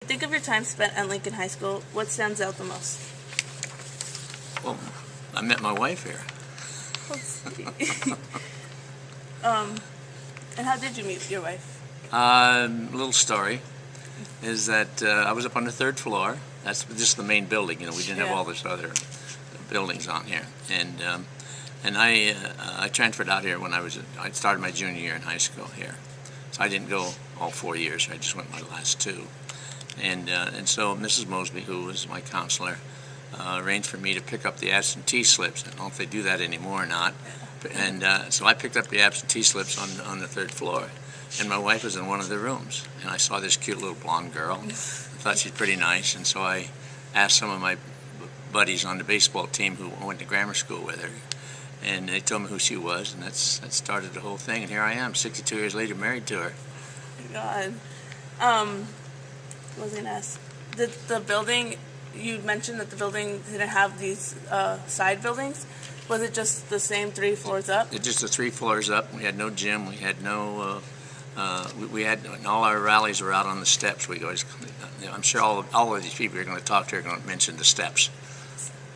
think of your time spent at Lincoln High School, what stands out the most? Well, I met my wife here. And how did you meet your wife? Little story is that I was up on the third floor. That's just the main building. You know, we didn't have all this other buildings on here. And I transferred out here when I started my junior year in high school here. So I didn't go all 4 years. I just went my last 2. And so Mrs. Mosby, who was my counselor, arranged for me to pick up the absentee slips. I don't know if they do that anymore or not. And so I picked up the absentee slips on the third floor. And my wife was in one of the rooms. And I saw this cute little blonde girl. I thought she's pretty nice. And so I asked some of my buddies on the baseball team who went to grammar school with her. And they told me who she was. And that started the whole thing. And here I am, 62 years later, married to her. Oh my God. What was I going to ask? Did the building, you mentioned that the building didn't have these side buildings. Was it just the same 3 floors up? It's just the 3 floors up. We had no gym. We had no. We had all our rallies were out on the steps. We always. I'm sure all of these people you're going to talk to are going to mention the steps.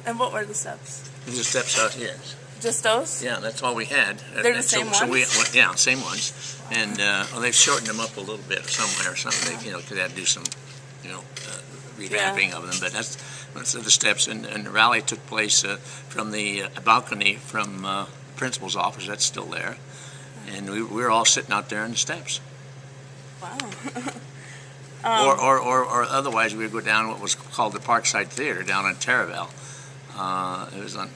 And what were the steps? These are steps out here. Just those? Yeah, that's all we had. They're the same ones? Yeah, same ones. And well, they've shortened them up a little bit somewhere or something. They, could have to do some, revamping of them. But that's the steps. And the rally took place from the balcony from the principal's office. That's still there. And we were all sitting out there on the steps. Wow. Or otherwise, we would go down what was called the Parkside Theater down on Terraville. It was on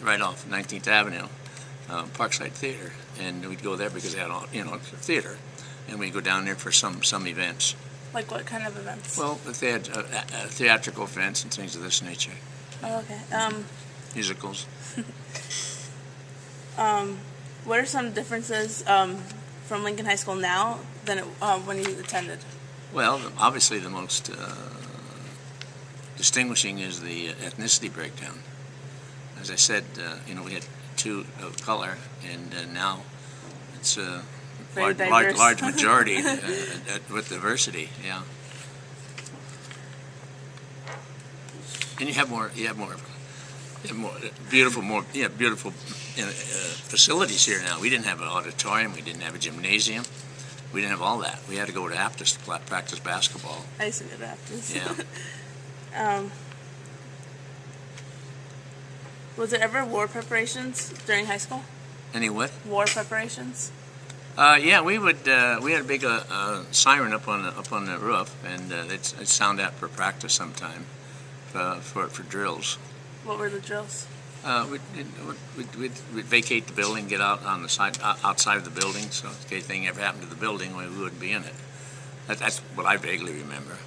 right off 19th Avenue, Parkside Theater, and we'd go there because they had a theater, and we'd go down there for some events. Like what kind of events? Well, if they had theatrical events and things of this nature. Oh, okay. Musicals. What are some differences from Lincoln High School now than when you attended? Well, obviously the most distinguishing is the ethnicity breakdown. As I said, we had 2 of color, and now it's a large majority with diversity. Yeah, and you have more beautiful facilities here now. We didn't have an auditorium. We didn't have a gymnasium. We didn't have all that. We had to go to Aptus to practice basketball. I used to go to Aptus. Yeah. Was there ever war preparations during high school? Any what? War preparations? Yeah, we would. We had a big siren up on the roof, and it'd sound out for practice sometime for drills. What were the drills? We'd vacate the building, get out on the side, outside of the building, so if anything ever happened to the building, we wouldn't be in it. That's what I vaguely remember.